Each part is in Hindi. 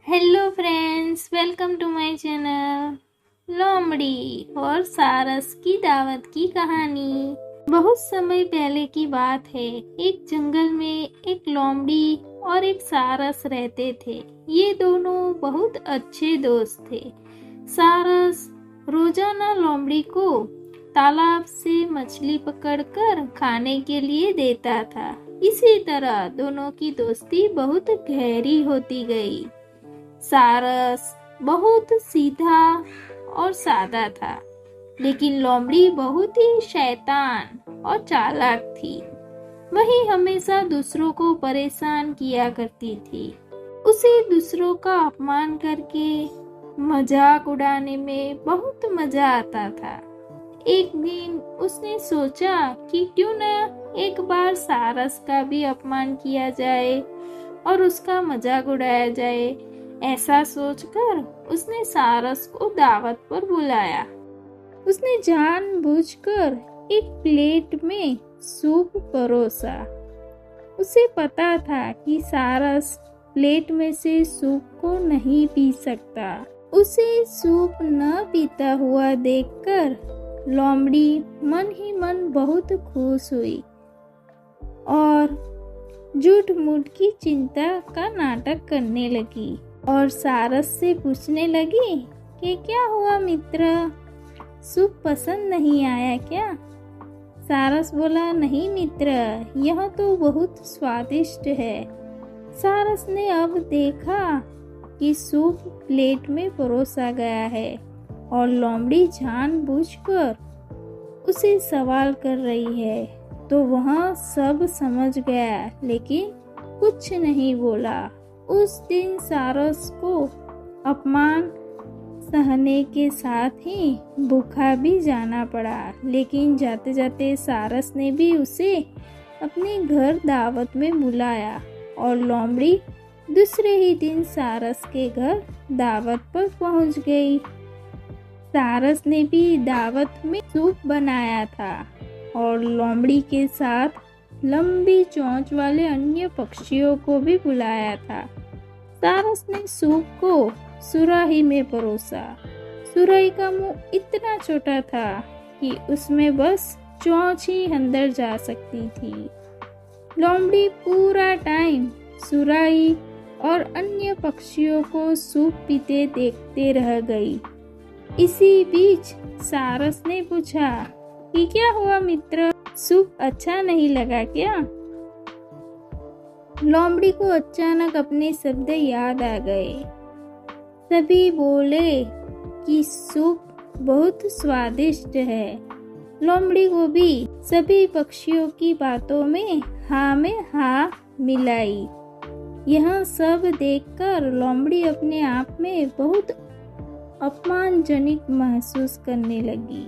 Hello friends, welcome to my channel. लोमड़ी और सारस की दावत की कहानी। बहुत समय पहले की बात है। एक जंगल में एक लोमड़ी और एक सारस रहते थे। ये दोनों बहुत अच्छे दोस्त थे। सारस रोजाना लोमड़ी को तालाब से मछली पकड़कर खाने के लिए देता था। इसी तरह दोनों की दोस्ती बहुत गहरी होती गई। सारस बहुत सीधा और सादा था, लेकिन लोमड़ी बहुत ही शैतान और चालाक थी। वही हमेशा दूसरों को परेशान किया करती थी। उसे दूसरों का अपमान करके मजाक उड़ाने में बहुत मजा आता था। एक दिन उसने सोचा कि क्यों न एक बार सारस का भी अपमान किया जाए और उसका मजाक उड़ाया जाए। ऐसा सोचकर उसने सारस को दावत पर बुलाया। उसने जानबूझकर एक प्लेट में सूप परोसा। उसे पता था कि सारस प्लेट में से सूप को नहीं पी सकता। उसे सूप न पीता हुआ देखकर लोमड़ी मन ही मन बहुत खुश हुई और झूठ मूठ की चिंता का नाटक करने लगी और सारस से पूछने लगी कि क्या हुआ मित्र, सूप पसंद नहीं आया क्या? सारस बोला, नहीं मित्र, यह तो बहुत स्वादिष्ट है। सारस ने अब देखा कि सूप प्लेट में परोसा गया है और लोमड़ी जानबूझकर उसे सवाल कर रही है, तो वह सब समझ गया लेकिन कुछ नहीं बोला। उस दिन सारस को अपमान सहने के साथ ही भूखा भी जाना पड़ा, लेकिन जाते जाते सारस ने भी उसे अपने घर दावत में बुलाया और लोमड़ी दूसरे ही दिन सारस के घर दावत पर पहुंच गई। सारस ने भी दावत में सूप बनाया था और लोमड़ी के साथ लंबी चोंच वाले अन्य पक्षियों को भी बुलाया था। सारस ने सूप को सुराही में परोसा। सुराही का मुंह इतना छोटा था कि उसमें बस चोंच ही अंदर जा सकती थी। लोमड़ी पूरा टाइम सुराही और अन्य पक्षियों को सूप पीते देखते रह गई। इसी बीच सारस ने पूछा कि क्या हुआ मित्र, सूप अच्छा नहीं लगा क्या? लोमड़ी को अचानक अपने शब्द याद आ गए। सभी बोले कि सूप बहुत स्वादिष्ट है। लोमड़ी को भी सभी पक्षियों की बातों में हाँ मिलाई। यह सब देखकर लोमड़ी अपने आप में बहुत अपमानजनक महसूस करने लगी,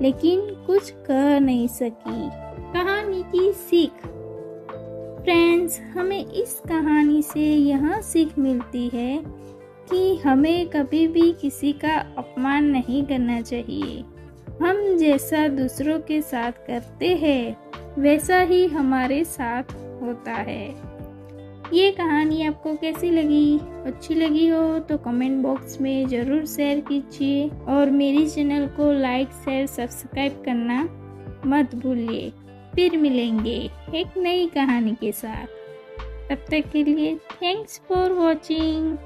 लेकिन कुछ कह नहीं सकी। कहानी की सीख। फ्रेंड्स, हमें इस कहानी से यह सीख मिलती है कि हमें कभी भी किसी का अपमान नहीं करना चाहिए। हम जैसा दूसरों के साथ करते हैं वैसा ही हमारे साथ होता है। ये कहानी आपको कैसी लगी? अच्छी लगी हो तो कमेंट बॉक्स में ज़रूर शेयर कीजिए और मेरी चैनल को लाइक शेयर सब्सक्राइब करना मत भूलिए। फिर मिलेंगे एक नई कहानी के साथ। तब तक के लिए थैंक्स फॉर वॉचिंग।